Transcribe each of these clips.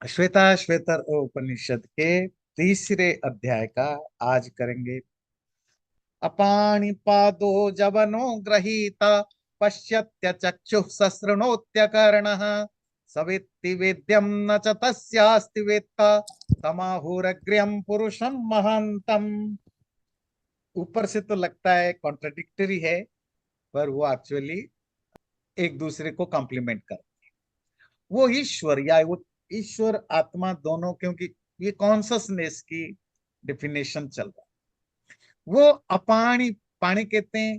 श्वेता श्वेतर उपनिषद के तीसरे अध्याय का आज करेंगे। अपाणिपादो जवनो गृहीता पश्यत्य चक्षुः ससृणोत्यकर्णः सवेत्ति वेद्यं न च तस्यास्ति वेत्ता तमाहुरग्र्यं पुरुषं महान्तम। ऊपर से तो लगता है कॉन्ट्रडिक्टरी है, पर वो एक्चुअली एक दूसरे को कॉम्प्लीमेंट कर वो ईश्वर या वो ईश्वर आत्मा दोनों, क्योंकि ये कॉन्शसनेस की डिफिनेशन चल रहा है। वो अपाणी, पानी कहते हैं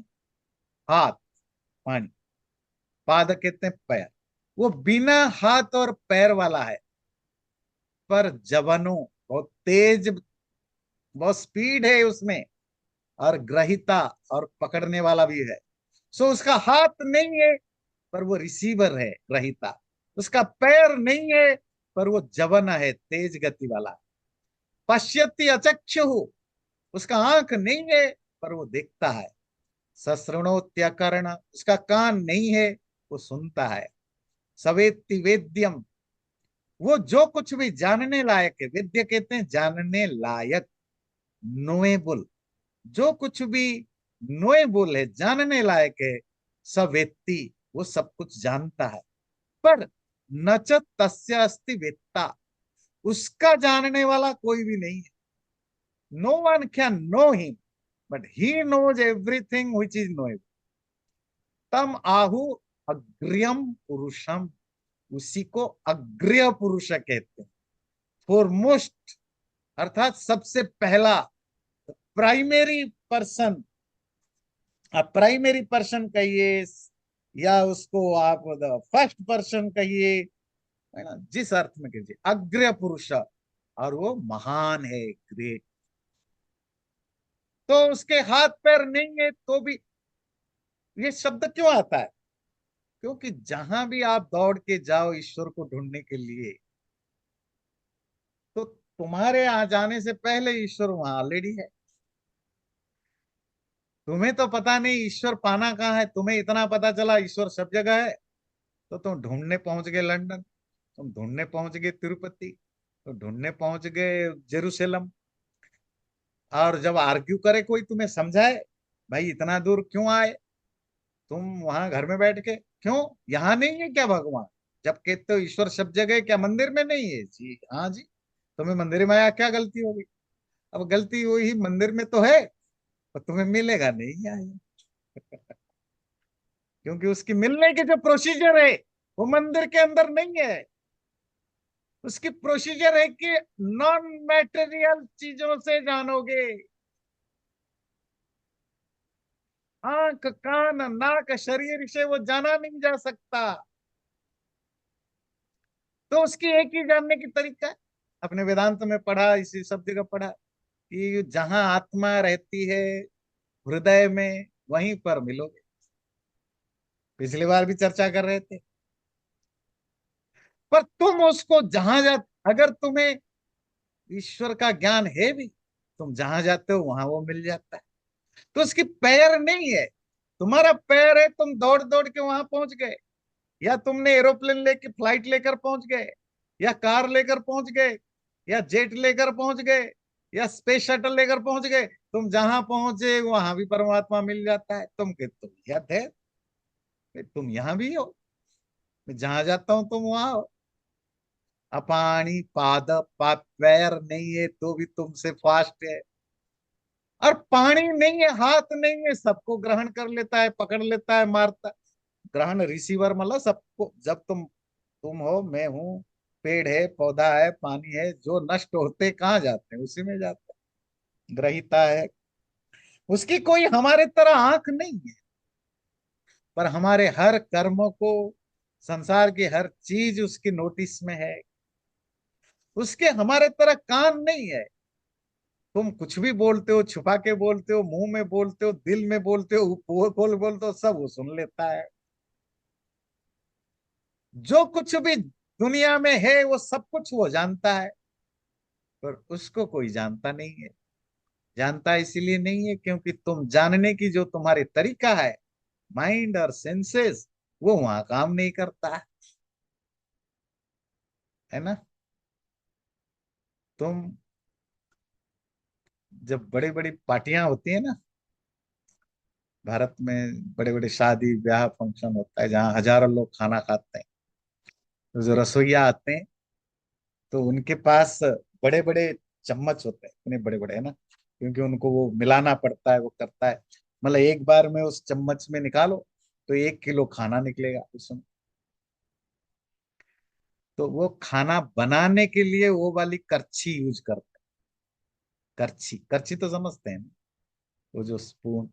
हाथ, पानी, पाद कहते हैं पैर। वो बिना हाथ और पैर वाला है, पर जवानों बहुत तेज, बहुत स्पीड है उसमें, और ग्रहिता और पकड़ने वाला भी है। सो उसका हाथ नहीं है, पर वो रिसीवर है, ग्रहिता। उसका पैर नहीं है, पर वो जवन है, तेज गति वाला। पश्यति अचक्षु, उसका आंख नहीं है, पर वो देखता है। ससृणोत्यकर्ण, उसका कान नहीं है, वो सुनता है। सवेत्ति वेद्यम, वो जो कुछ भी जानने लायक है, वेद्य कहते हैं जानने लायक, नोएबल, जो कुछ भी नोएबल है, जानने लायक है। सवेत्ति, वो सब कुछ जानता है। पर न च तस्य अस्ति वेत्ता, उसका जानने वाला कोई भी नहीं है। No one can know him, but he knows everything which is knowable. तम आहु अग्र्यम पुरुषम, उसी को अग्र्य पुरुष कहते हैं। फॉरमोस्ट, अर्थात सबसे पहला, प्राइमरी पर्सन। आप प्राइमरी पर्सन कहिए या उसको आप फर्स्ट पर्सन कहिए, है ना, जिस अर्थ में कीजिए, अग्र पुरुष। और वो महान है, ग्रेट। तो उसके हाथ पैर नहीं है तो भी ये शब्द क्यों आता है? क्योंकि जहां भी आप दौड़ के जाओ ईश्वर को ढूंढने के लिए, तो तुम्हारे आ जाने से पहले ईश्वर वहां ऑलरेडी है। तुम्हें तो पता नहीं ईश्वर पाना कहाँ है, तुम्हें इतना पता चला ईश्वर सब जगह है। तो तुम ढूंढने पहुंच गए लंदन, तुम ढूंढने पहुंच गए तिरुपति, तो ढूंढने पहुंच गए जेरूसलम। और जब आर्ग्यू करे कोई, तुम्हें समझाए भाई इतना दूर क्यों आए, तुम वहां घर में बैठ के क्यों, यहाँ नहीं है क्या भगवान? जब कहते हो ईश्वर सब जगह है, क्या मंदिर में नहीं है? जी हाँ जी। तुम्हें मंदिर में आया क्या गलती होगी? अब गलती वही मंदिर में तो है, पर तुम्हें मिलेगा नहीं यहाँ। क्योंकि उसकी मिलने की जो प्रोसीजर है, वो मंदिर के अंदर नहीं है। उसकी प्रोसीजर है कि नॉन मैटेरियल चीजों से जानोगे। आंख, कान, नाक, शरीर से वो जाना नहीं जा सकता। तो उसकी एक ही जानने की तरीका है। अपने वेदांत में पढ़ा, इसी सब जगह पढ़ा कि जहां आत्मा रहती है हृदय में, वहीं पर मिलोगे। पिछली बार भी चर्चा कर रहे थे। पर तुम उसको जहां जा, अगर तुम्हें ईश्वर का ज्ञान है भी, तुम जहां जाते हो वहां वो मिल जाता है। तो उसकी पैर नहीं है, तुम्हारा पैर है, तुम दौड़ दौड़ के वहां पहुंच गए। या तुमने एरोप्लेन लेके, फ्लाइट लेकर पहुंच गए, या कार लेकर पहुंच गए, या जेट लेकर पहुंच गए, या स्पेस शटल लेकर पहुंच गए। तुम जहां पहुंचे वहां भी परमात्मा मिल जाता है। तुम के तुम यह थे, तुम यहां भी हो, मैं जहां जाता हूं तुम वहां हो। अपानी पाद, पैर नहीं है तो भी तुमसे फास्ट है। और पानी नहीं है, हाथ नहीं है, सबको ग्रहण कर लेता है, पकड़ लेता है, मारता है। ग्रहण, रिसीवर, मतलब सबको। जब तुम हो, मैं हूं, पेड़ है, पौधा है, पानी है, जो नष्ट होते कहाँ जाते हैं, उसी में जाते हैं। ग्रहिता है, उसकी कोई हमारे तरह आंख नहीं है, पर हमारे हर कर्मों को, संसार की हर चीज उसकी नोटिस में है। उसके हमारे तरह कान नहीं है। तुम कुछ भी बोलते हो, छुपा के बोलते हो, मुंह में बोलते हो, दिल में बोलते हो, बोल बोल बोलते हो, सब वो सुन लेता है। जो कुछ भी दुनिया में है वो सब कुछ वो जानता है, पर उसको कोई जानता नहीं है। जानता इसीलिए नहीं है क्योंकि तुम जानने की जो तुम्हारे तरीका है, माइंड और सेंसेस, वो वहां काम नहीं करता है ना। तुम जब बड़ी बड़ी पार्टियां होती है ना, भारत में बड़े बड़े शादी ब्याह फंक्शन होता है जहाँ हजारों लोग खाना खाते हैं, तो जो रसोइया आते हैं तो उनके पास बड़े बड़े चम्मच होते हैं, इतने बड़े बड़े है ना, क्योंकि उनको वो मिलाना पड़ता है, वो करता है। मतलब एक बार में उस चम्मच में निकालो तो 1 किलो खाना निकलेगा उसमें। तो वो खाना बनाने के लिए वो वाली करछी यूज करते हैं। करछी, करछी तो समझते हैं ना, वो जो स्पून,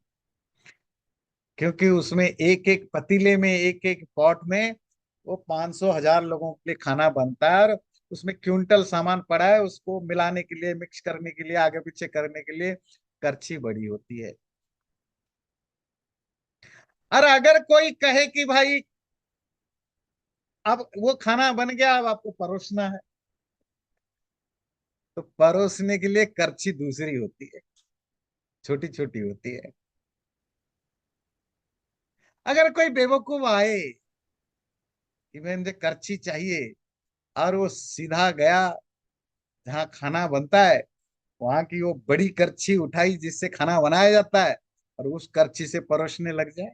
क्योंकि उसमें एक एक पतीले में, एक एक पॉट में वो 500 हजार लोगों के लिए खाना बनता है, और उसमें क्विंटल सामान पड़ा है, उसको मिलाने के लिए, मिक्स करने के लिए, आगे पीछे करने के लिए करछी बड़ी होती है। और अगर कोई कहे कि भाई अब वो खाना बन गया, अब आपको परोसना है, तो परोसने के लिए करछी दूसरी होती है, छोटी छोटी होती है। अगर कोई बेवकूफ आए कि मैं मुझे करछी चाहिए, और वो सीधा गया जहाँ खाना बनता है, वहां की वो बड़ी करछी उठाई जिससे खाना बनाया जाता है, और उस करछी से परोसने लग जाए,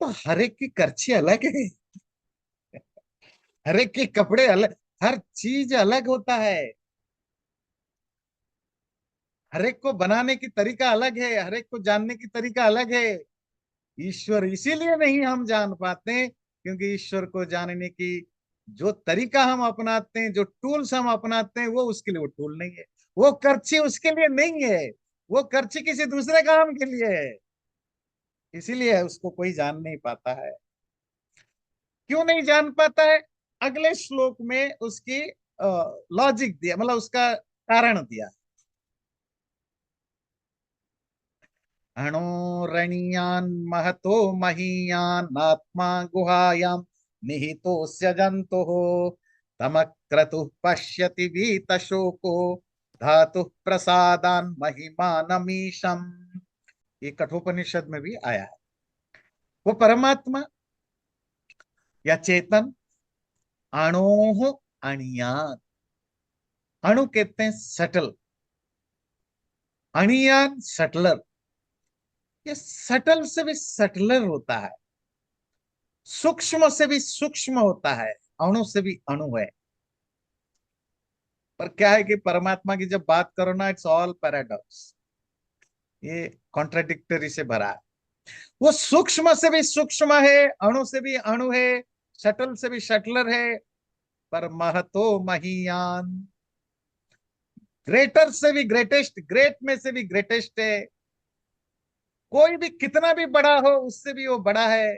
तो हर एक की करछी अलग है, हर एक के कपड़े अलग, हर चीज अलग होता है, हर एक को बनाने की तरीका अलग है, हर एक को जानने की तरीका अलग है। ईश्वर इसीलिए नहीं हम जान पाते, क्योंकि ईश्वर को जानने की जो तरीका हम अपनाते हैं, जो टूल्स हम अपनाते हैं, वो उसके लिए वो टूल नहीं है, वो करछी उसके लिए नहीं है, वो करछी किसी दूसरे काम के लिए है। इसीलिए उसको कोई जान नहीं पाता है। क्यों नहीं जान पाता है? अगले श्लोक में उसकी लॉजिक दिया, मतलब उसका कारण दिया। अणोरणीयान महतो महीयान आत्मा गुहायाम निहितोऽस्य जन्तुः तमक्रतुः पश्यति वीतशोको धातु प्रसादान महिमानमीशम। ये कठोपनिषद में भी आया है। वो परमात्मा या चेतन अणोह अणियान, अणु कहते हैं सटल, अणियान सटलर, ये सटल से भी सटलर होता है, सूक्ष्म से भी सूक्ष्म होता है, अणु से भी अणु है। पर क्या है कि परमात्मा की जब बात करो ना, इट्स ऑल पैराडॉक्स, ये कॉन्ट्राडिक्टरी से भरा है। वो सूक्ष्म से भी सूक्ष्म है, अणु से भी अणु है, शटल से भी शटलर है, पर महतो महीयान, ग्रेटर से भी ग्रेटेस्ट, ग्रेट में से भी ग्रेटेस्ट है। कोई भी कितना भी बड़ा हो, उससे भी वो बड़ा है।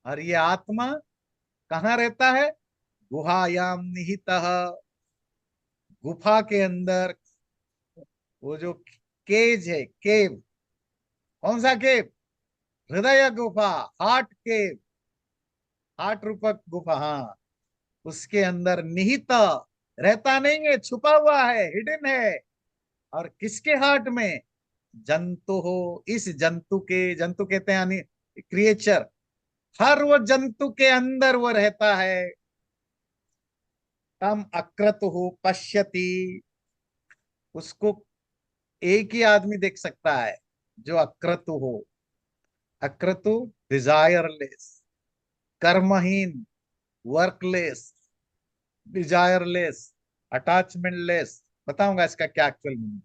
और ये आत्मा कहाँ रहता है? गुहायाम निहितः, गुफा के अंदर। वो जो केज है, केव, कौन सा केव? हृदय गुफा, हार्ट केव, हार्ट रूपक गुफा, हाँ, उसके अंदर निहित रहता नहीं है, छुपा हुआ है, हिडन है। और किसके हार्ट में? जंतु हो, इस जंतु के, जंतु कहते हैं यानी क्रिएचर, हर वो जंतु के अंदर वो रहता है। तम अक्रतु पश्यति, उसको एक ही आदमी देख सकता है जो अक्रतु हो। अक्रतु डिजायरलेस, कर्महीन, वर्कलेस, डिजायरलेस, अटैचमेंटलेस। बताऊंगा इसका क्या एक्चुअल मीनिंग,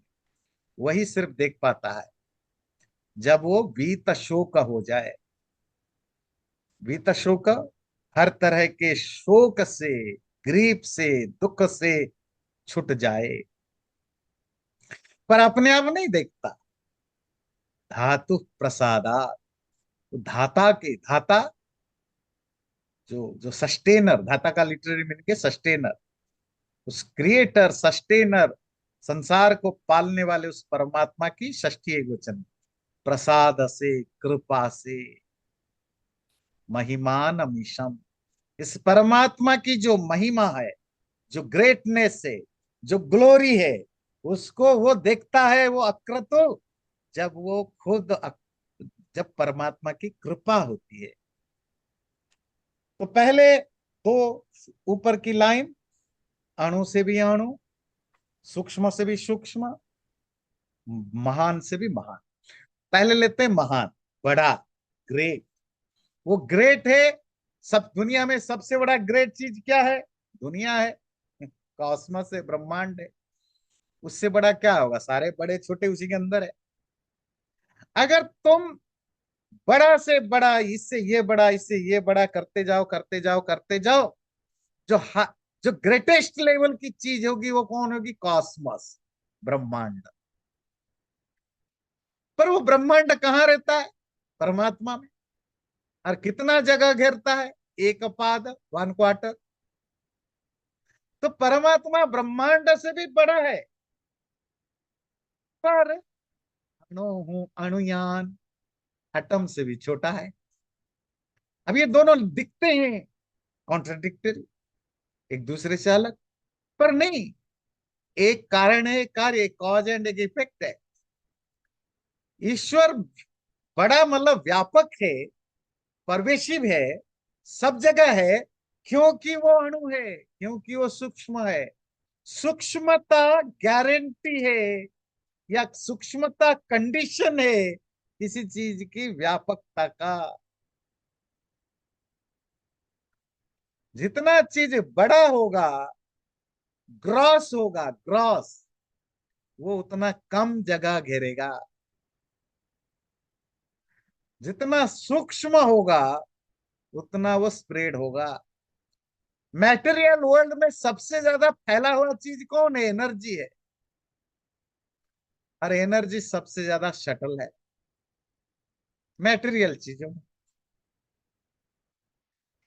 वही सिर्फ देख पाता है जब वो वीत शोक हो जाए। वीत शोक, हर तरह के शोक से, ग्रीफ से, दुख से छूट जाए, पर अपने आप नहीं देखता। धातु प्रसादा, धाता के, धाता जो सस्टेनर, धाता का लिटरेरी मीनिंग के सस्टेनर, उस क्रिएटर सस्टेनर, संसार को पालने वाले उस परमात्मा की षष्ठी एकवचन, प्रसाद से, कृपा से, महिमान अमीशम, इस परमात्मा की जो महिमा है, जो ग्रेटनेस है, जो ग्लोरी है, उसको वो देखता है, वो अक्रतो, जब वो खुद जब परमात्मा की कृपा होती है। तो पहले तो ऊपर की लाइन, अणु से भी अणु, सूक्ष्म से भी सूक्ष्म, महान से भी महान। पहले लेते हैं महान, बड़ा, ग्रेट। वो ग्रेट है। सब दुनिया में सबसे बड़ा ग्रेट चीज क्या है? दुनिया है, कॉस्मस है, ब्रह्मांड है। उससे बड़ा क्या होगा? सारे बड़े छोटे उसी के अंदर है। अगर तुम बड़ा से बड़ा, इससे ये बड़ा, इससे ये बड़ा करते जाओ, करते जाओ, करते जाओ, जो जो ग्रेटेस्ट लेवल की चीज होगी वो कौन होगी? कॉस्मस, ब्रह्मांड। पर वो ब्रह्मांड कहाँ रहता है? परमात्मा में। और कितना जगह घेरता है? एक पाद, 1/4। तो परमात्मा ब्रह्मांड से भी बड़ा है, पर अणुयान, एटम से भी छोटा है। अब ये दोनों दिखते हैं कॉन्ट्रडिक्टरी, एक दूसरे से अलग, पर नहीं। एक कारण है, एक कार्य, एक कॉज एंड एक इफेक्ट है। ईश्वर बड़ा मतलब व्यापक है, परवेशिव है, सब जगह है, क्योंकि वो अणु है, क्योंकि वो सूक्ष्म है। सूक्ष्मता गारंटी है, या सूक्ष्मता कंडीशन है किसी चीज की व्यापकता का। जितना चीज बड़ा होगा, ग्रॉस होगा, ग्रॉस, वो उतना कम जगह घेरेगा। जितना सूक्ष्म होगा उतना वो स्प्रेड होगा। मैटेरियल वर्ल्ड में सबसे ज्यादा फैला हुआ चीज कौन है? एनर्जी है। और एनर्जी सबसे ज्यादा शटल है मैटेरियल चीजों में।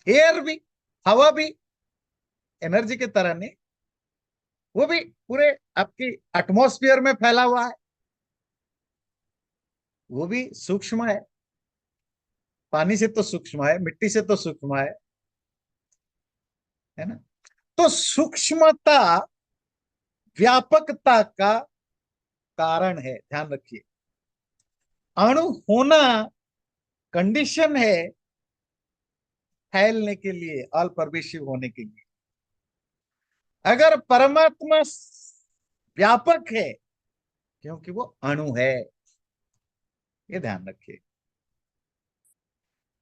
एयर भी, हवा भी एनर्जी की तरह नहीं, वो भी पूरे आपकी एटमॉस्फेयर में फैला हुआ है, वो भी सूक्ष्म है। पानी से तो सूक्ष्म है, मिट्टी से तो सूक्ष्म है ना? तो सूक्ष्मता व्यापकता का कारण है, ध्यान रखिए। अणु होना कंडीशन है फैलने के लिए, ऑल परवेशिव होने के लिए। अगर परमात्मा व्यापक है, क्योंकि वो अणु है, ये ध्यान रखिए।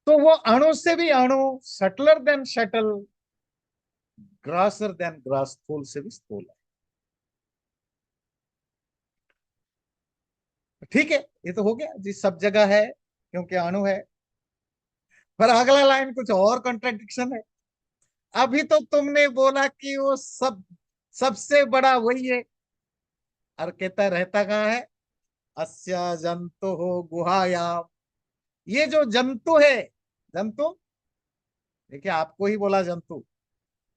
तो वो अणु से भी अणु, subtler than subtle, grosser than gross, स्थूल से भी स्थूल है। ठीक है, ये तो हो गया जी, सब जगह है क्योंकि अणु है। पर अगला लाइन कुछ और कॉन्ट्रडिक्शन है। अभी तो तुमने बोला कि वो सब सबसे बड़ा वही है, और कहता रहता कहाँ है? अस्या जंतु हो गुहायाम। ये जो जंतु है, जंतु, देखिए आपको ही बोला जंतु।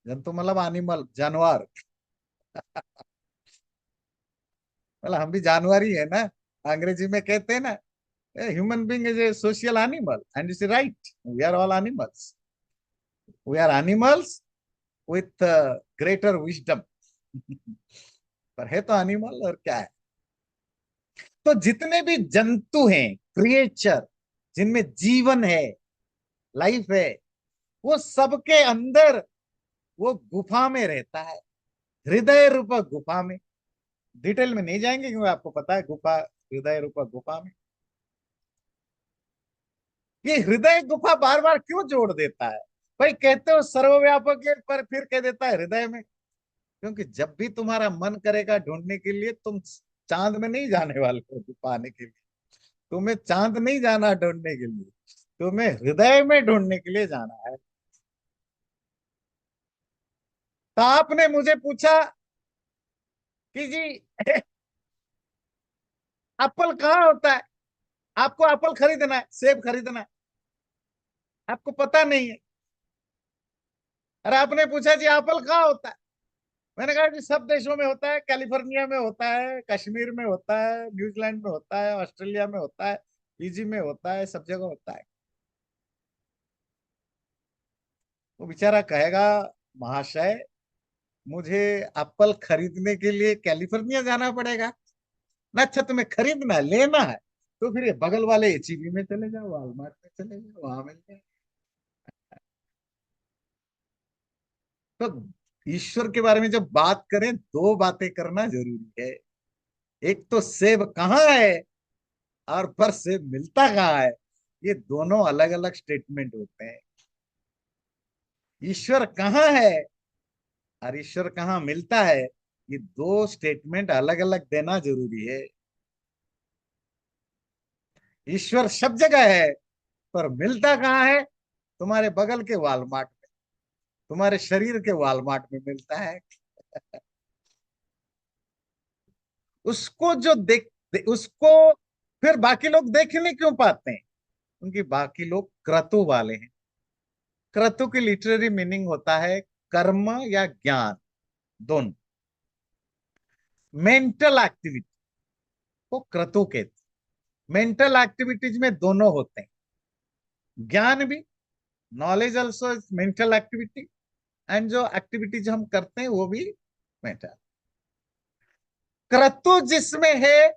जंतु मतलब एनिमल, जानवर। मतलब हम भी जानवर ही है ना। अंग्रेजी में कहते हैं ना, human being is a social animal and it's right, we are all animals. We are animals with greater wisdom. पर है तो एनिमल, और क्या है? तो जितने भी जंतु हैं, क्रिएचर, जिनमें जीवन है, लाइफ है, वो सबके अंदर वो गुफा में रहता है, हृदय रूप गुफा में। डिटेल में नहीं जाएंगे क्योंकि आपको पता है गुफा, हृदय रूप गुफा में। ये हृदय गुफा बार बार क्यों जोड़ देता है? भाई कहते हो सर्वव्यापक है, पर फिर कह देता है हृदय में। क्योंकि जब भी तुम्हारा मन करेगा ढूंढने के लिए, तुम चांद में नहीं जाने वाले हो पाने के लिए। तुम्हें चांद नहीं जाना ढूंढने के लिए, तुम्हें हृदय में ढूंढने के लिए जाना है। तो आपने मुझे पूछा कि जी एप्पल कहाँ होता है? आपको एप्पल खरीदना है, सेब खरीदना है, आपको पता नहीं है। अरे आपने पूछा जी एप्पल कहाँ होता है? मैंने कहा जी सब देशों में होता है, कैलिफोर्निया में होता है, कश्मीर में होता है, न्यूजीलैंड में होता है, ऑस्ट्रेलिया में होता है, फीजी में होता है, सब जगह होता है। वो बेचारा कहेगा, महाशय मुझे एप्पल खरीदने के लिए कैलिफोर्निया जाना पड़ेगा ना? अच्छा तुम्हें खरीदना है, लेना है, तो फिर ये बगल वाले एचईबी में चले जाओ, वॉलमार्ट में चले जाओ, वहां मिल जाए। तो ईश्वर के बारे में जब बात करें, दो बातें करना जरूरी है। एक तो सेब कहाँ है और पर सेब मिलता कहाँ है, ये दोनों अलग अलग स्टेटमेंट होते हैं। ईश्वर कहाँ है और ईश्वर कहाँ मिलता है, ये दो स्टेटमेंट अलग अलग देना जरूरी है। ईश्वर सब जगह है, पर मिलता कहाँ है? तुम्हारे बगल के वॉलमार्ट में, तुम्हारे शरीर के वॉलमार्ट में मिलता है। उसको जो उसको फिर बाकी लोग देख नहीं क्यों पाते हैं? क्योंकि बाकी लोग क्रतु वाले हैं। क्रतु की लिटरेरी मीनिंग होता है कर्म या ज्ञान, दोनों। मेंटल एक्टिविटी को क्रतु कहते हैं। मेंटल एक्टिविटीज में दोनों होते हैं, ज्ञान भी, knowledge also is mental activity, and जो एक्टिविटीज हम करते हैं वो भी मेंटल। क्रतु जिसमें है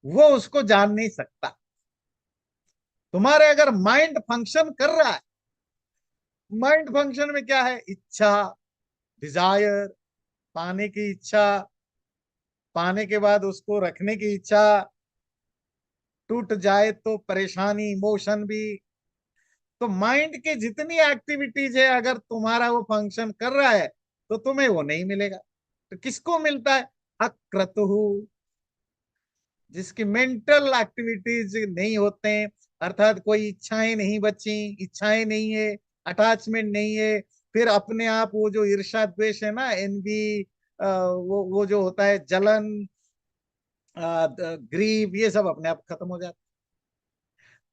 वो उसको जान नहीं सकता। तुम्हारे अगर माइंड फंक्शन कर रहा है, माइंड फंक्शन में क्या है? इच्छा, डिजायर, पाने की इच्छा, पाने के बाद उसको रखने की इच्छा, टूट जाए तो परेशानी, इमोशन भी। तो माइंड की जितनी एक्टिविटीज है, अगर तुम्हारा वो फंक्शन कर रहा है तो तुम्हें वो नहीं मिलेगा। तो किसको मिलता है? अक्रतु, जिसकी मेंटल एक्टिविटीज नहीं होते हैं, अर्थात कोई इच्छाएं नहीं बची, इच्छाएं नहीं है, अटैचमेंट नहीं है। फिर अपने आप वो जो ईर्ष्या द्वेष है ना, एनवी, वो जो होता है जलन, ग्रीव, ये सब अपने आप खत्म हो जाता है।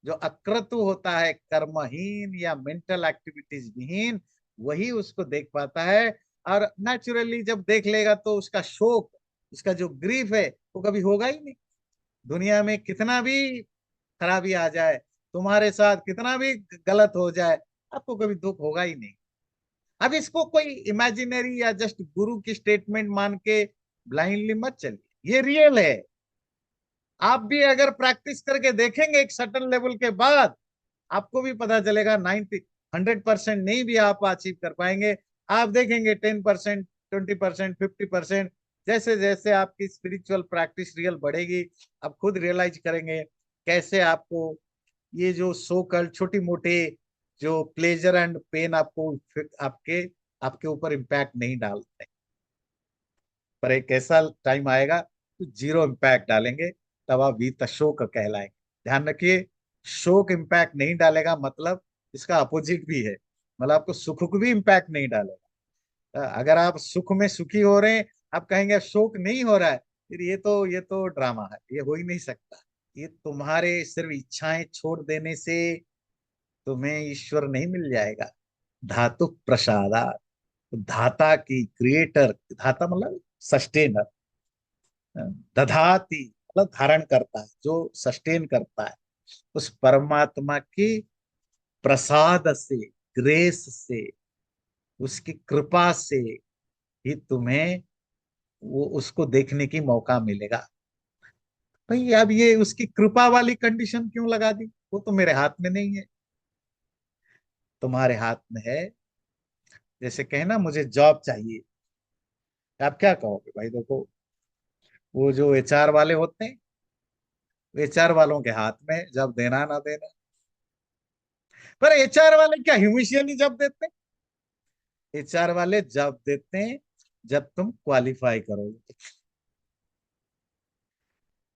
जो अक्रतु होता है, कर्महीन या मेंटल एक्टिविटीज विहीन, वही उसको देख पाता है। और नेचुरली जब देख लेगा तो उसका शोक, उसका जो ग्रीफ है, वो कभी होगा ही नहीं। दुनिया में कितना भी खराबी आ जाए, तुम्हारे साथ कितना भी गलत हो जाए, आपको कभी दुख होगा ही नहीं। अब इसको कोई इमेजिनरी या जस्ट गुरु की स्टेटमेंट मान के ब्लाइंडली मत चलिए, ये रियल है। आप भी अगर प्रैक्टिस करके देखेंगे एक सर्टन लेवल के बाद, आपको भी पता चलेगा 100% नहीं भी आप अचीव कर पाएंगे। आप देखेंगे 10%, 20%, 50%। जैसे जैसे आपकी स्पिरिचुअल प्रैक्टिस रियल बढ़ेगी, आप खुद रियलाइज करेंगे कैसे आपको ये जो सो कल छोटी मोटे जो प्लेजर एंड पेन आपको आपके आपके ऊपर इम्पैक्ट नहीं डालते, पर एक ऐसा टाइम आएगा तो जीरो इम्पैक्ट डालेंगे, तब आप वीत शोक कहलाएंगे। ध्यान रखिए, शोक इम्पैक्ट नहीं डालेगा मतलब इसका अपोजिट भी है, मतलब आपको सुख को भी इम्पैक्ट नहीं डालेगा। अगर आप सुख में सुखी हो रहे हैं, आप कहेंगे शोक नहीं हो रहा है, फिर ये तो ड्रामा है, ये हो ही नहीं सकता। ये तुम्हारे सिर्फ इच्छाएं छोड़ देने से तुम्हें ईश्वर नहीं मिल जाएगा। धातु प्रसादा, धाता की, क्रिएटर, धाता मतलब सस्टेनर, दधाती मतलब धारण करता है, जो सस्टेन करता है, उस परमात्मा की प्रसाद से, ग्रेस से, उसकी कृपा से ही तुम्हें वो उसको देखने की मौका मिलेगा। भाई अब ये उसकी कृपा वाली कंडीशन क्यों लगा दी? वो तो मेरे हाथ में नहीं है, तुम्हारे हाथ में है। जैसे कहना मुझे जॉब चाहिए, आप क्या कहोगे? भाई देखो, वो जो एचआर वाले होते हैं, एचआर वालों के हाथ में जब देना ना देना। पर एचआर वाले क्या ह्यूमिशियली जब देते हैं? एचआर वाले जब देते हैं जब तुम क्वालिफाई करोगे।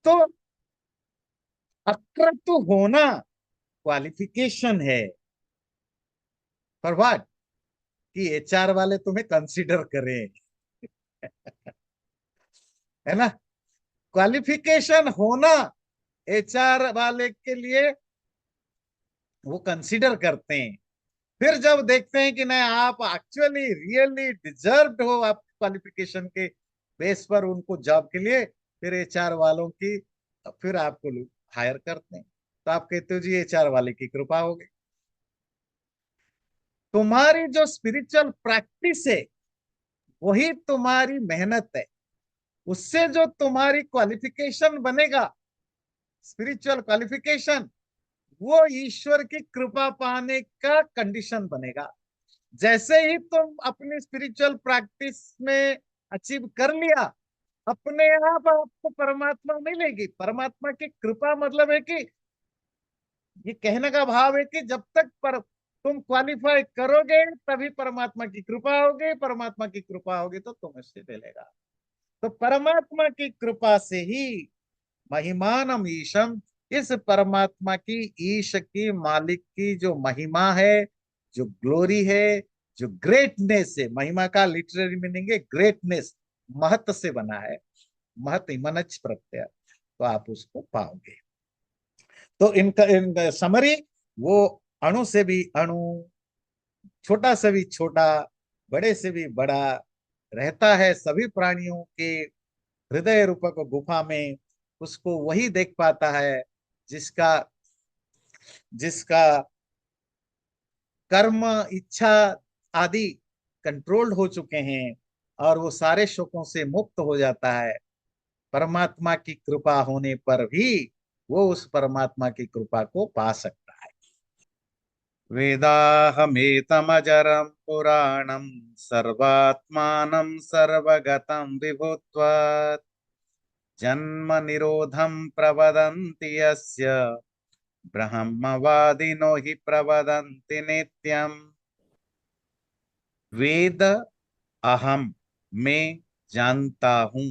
तो अक्र तो होना क्वालिफिकेशन है, पर व्हाट, कि एचआर वाले तुम्हें कंसीडर करें, है ना? क्वालिफिकेशन होना एचआर वाले के लिए वो कंसीडर करते हैं। फिर जब देखते हैं कि नहीं, आप एक्चुअली रियली डिजर्व्ड हो आप क्वालिफिकेशन के बेस पर उनको जॉब के लिए, फिर एचआर वालों की फिर आपको हायर करते हैं। तो आप कहते हो जी एचआर वाले की कृपा हो गई। तुम्हारी जो स्पिरिचुअल प्रैक्टिस है वही तुम्हारी मेहनत है, उससे जो तुम्हारी क्वालिफिकेशन बनेगा, स्पिरिचुअल क्वालिफिकेशन, वो ईश्वर की कृपा पाने का कंडीशन बनेगा। जैसे ही तुम अपनी स्पिरिचुअल प्रैक्टिस में अचीव कर लिया, अपने आप आपको परमात्मा मिलेगी। परमात्मा की कृपा मतलब है कि, ये कहने का भाव है कि जब तक पर तुम क्वालिफाई करोगे तभी परमात्मा की कृपा होगी, परमात्मा की कृपा होगी तो तुम्हें से मिलेगा। तो परमात्मा की कृपा से ही महिमानम ईशम, इस परमात्मा की, ईश की, मालिक की जो महिमा है, जो ग्लोरी है, जो ग्रेटनेस है, महिमा का लिटररी मीनिंग है ग्रेटनेस, महत्व से बना है, महत मनच प्रत्यय, तो आप उसको पाओगे। तो इनका समरी, वो अणु से भी अणु, छोटा से भी छोटा, बड़े से भी बड़ा, रहता है सभी प्राणियों के हृदय रूपक गुफा में। उसको वही देख पाता है जिसका जिसका कर्म, इच्छा आदि कंट्रोल्ड हो चुके हैं, और वो सारे शोकों से मुक्त हो जाता है। परमात्मा की कृपा होने पर भी वो उस परमात्मा की कृपा को पा सकता है। वेदाहमेतमजरं पुराणं सर्वात्मानं सर्वगतं विभुत्वात् जन्म निरोधं प्रवदन्ति यस्य ब्रह्मवादिनो हि प्रवदन्ति नित्यम्। वेद अहम, मैं जानता हूं,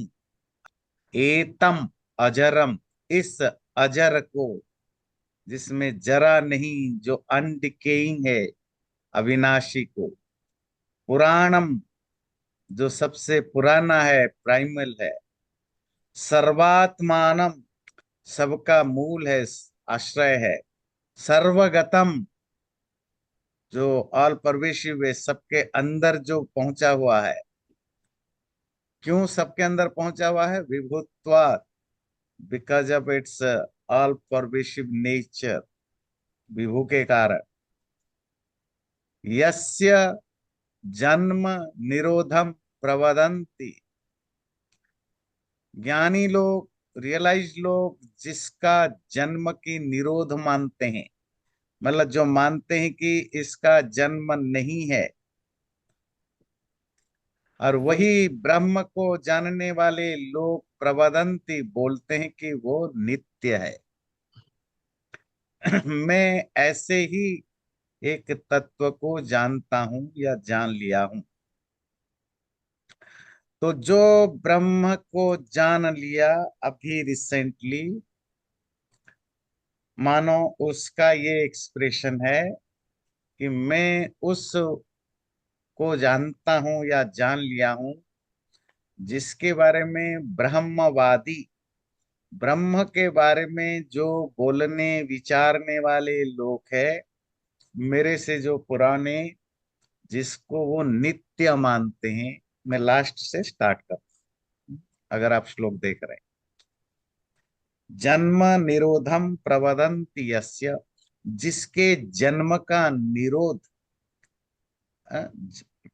एतम अजरम, इस अजर को, जिसमें जरा नहीं, जो अनडिकेइंग है, अविनाशी को, पुराणम, जो सबसे पुराना है, प्राइमल है, सर्वात्मानम, सबका मूल है, आश्रय है, सर्वगतम, जो ऑल परवेशिव है, सबके अंदर जो पहुंचा हुआ है। क्यों सबके अंदर पहुंचा हुआ है? विभुत्वात्, because of its all pervasive nature, विभू के कारण। यस्य जन्म निरोधम प्रवदंती, ज्ञानी लोग, रियलाइज लोग, जिसका जन्म की निरोध मानते हैं, मतलब जो मानते हैं कि इसका जन्म नहीं है, और वही ब्रह्म को जानने वाले लोग प्रवदंती, बोलते हैं कि वो नित्य है। मैं ऐसे ही एक तत्व को जानता हूं या जान लिया हूं। तो जो ब्रह्म को जान लिया अभी रिसेंटली, मानो उसका ये एक्सप्रेशन है कि मैं उस को जानता हूं या जान लिया हूं, जिसके बारे में ब्रह्मवादी, ब्रह्म के बारे में जो बोलने विचारने वाले लोग हैं, मेरे से जो पुराने, जिसको वो नित्य मानते हैं। मैं लास्ट से स्टार्ट करता हूं, अगर आप श्लोक देख रहे हैं। जन्म निरोधम प्रवदन्ति यस्य, जिसके जन्म का निरोध,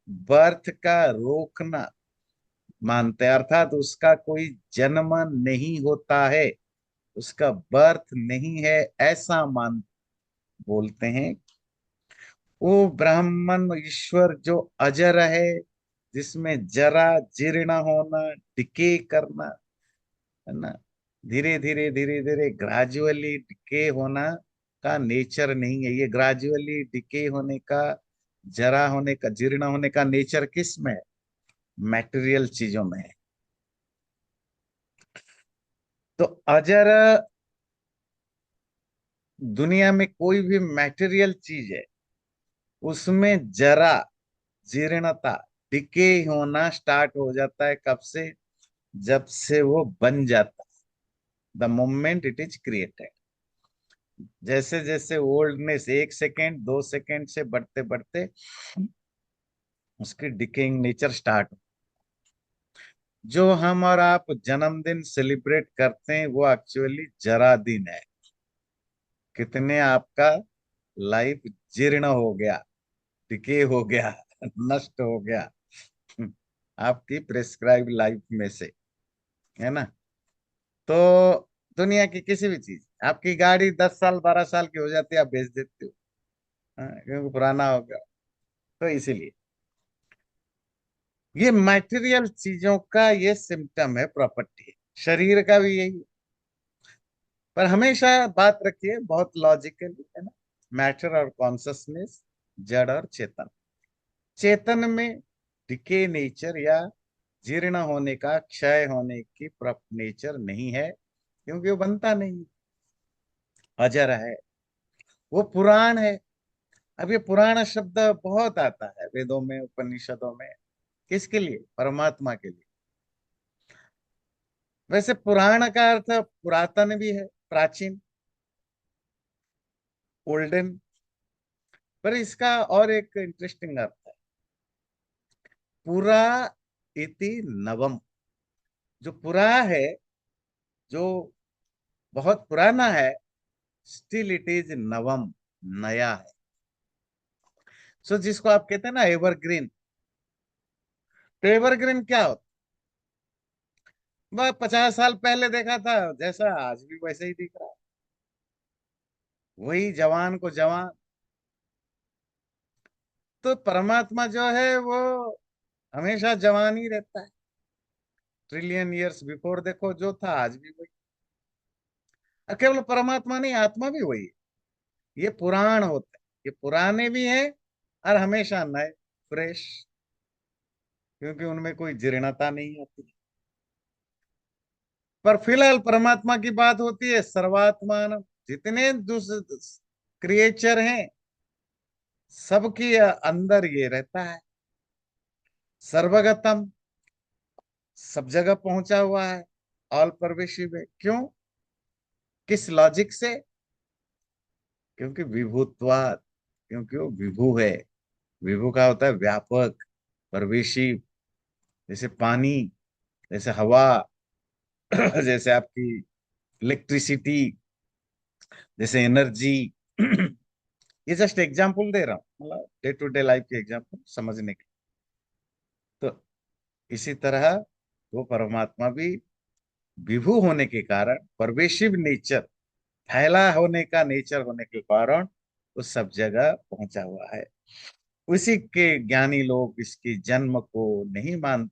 बर्थ का रोकना मानते हैं, अर्थात उसका कोई जन्म नहीं होता है, उसका बर्थ नहीं है, ऐसा मान बोलते हैं। वो ब्राह्मण ईश्वर जो अजर है, जिसमें जरा जीर्ण होना, डिके करना, है ना, धीरे धीरे धीरे धीरे ग्रेजुअली डिके होना का नेचर नहीं है। ये ग्रेजुअली डिके होने का, जरा होने का, जीर्ण होने का नेचर किस में है? मैटेरियल चीजों में है। तो अजर, दुनिया में कोई भी मैटेरियल चीज है, उसमें जरा, जीर्णता, डिके होना स्टार्ट हो जाता है। कब से? जब से वो बन जाता है, the moment it is created. जैसे जैसे ओल्डनेस 1 सेकेंड 2 सेकेंड से बढ़ते बढ़ते उसकी डिकेइंग नेचर स्टार्ट। जो हम और आप जन्मदिन सेलिब्रेट करते हैं, वो एक्चुअली जरा दिन है। कितने आपका लाइफ जीर्ण हो गया, डिके हो गया, नष्ट हो गया, आपकी प्रेस्क्राइब लाइफ में से, है ना। तो दुनिया की किसी भी चीज, आपकी गाड़ी 10 साल 12 साल की हो जाती है, आप बेच देते हो, हाँ, क्योंकि पुराना हो गया। तो इसीलिए ये मटेरियल चीजों का ये सिम्टम है, प्रॉपर्टी है। शरीर का भी यही है। पर हमेशा बात रखिए बहुत लॉजिकली, है ना। मैटर और कॉन्शसनेस, जड़ और चेतन। चेतन में डिके नेचर या जीर्ण होने का, क्षय होने की नेचर नहीं है, क्योंकि वो बनता नहीं, अजर है, वो पुराण है। अब ये पुराण शब्द बहुत आता है वेदों में, उपनिषदों में। किसके लिए? परमात्मा के लिए। वैसे पुराण का अर्थ पुरातन भी है, प्राचीन, ओल्डन। पर इसका और एक इंटरेस्टिंग अर्थ है, पुरा इति नवम। जो पुरा है, जो बहुत पुराना है, स्टिल इट इज नवम, नया है। सो जिसको आप कहते हैं ना एवरग्रीन। तो एवरग्रीन क्या होता? वह 50 साल पहले देखा था जैसा आज भी वैसे ही दिख रहा है, वही जवान को जवान। तो परमात्मा जो है वो हमेशा जवान ही रहता है। ट्रिलियन ईयर्स बिफोर देखो जो था, आज भी वही। और केवल परमात्मा नहीं, आत्मा भी वही है। ये पुराण होते हैं, ये पुराने भी हैं और हमेशा नए, फ्रेश, क्योंकि उनमें कोई जीर्णता नहीं आती। पर फिलहाल परमात्मा की बात होती है, सर्वात्मान। जितने दूसरे क्रिएचर हैं, सबके अंदर ये रहता है, सर्वगतम, सब जगह पहुंचा हुआ है, ऑल परवेशिव है। क्यों? किस लॉजिक से? क्योंकि विभुत्वात्, क्योंकि वो विभु है। विभु का होता है व्यापक, परवेशी। जैसे पानी, जैसे हवा, जैसे आपकी इलेक्ट्रिसिटी, जैसे एनर्जी। ये जस्ट एग्जांपल दे रहा हूँ, मतलब डे टू डे लाइफ के एग्जांपल समझने के। तो इसी तरह वो परमात्मा भी विभु होने के कारण, परवेशिव नेचर, फैला होने का नेचर होने के कारण वो सब जगह पहुंचा हुआ है। उसी के ज्ञानी लोग इसके जन्म को नहीं मान,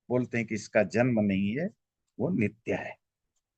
बोलते हैं कि इसका जन्म नहीं है, वो नित्य है।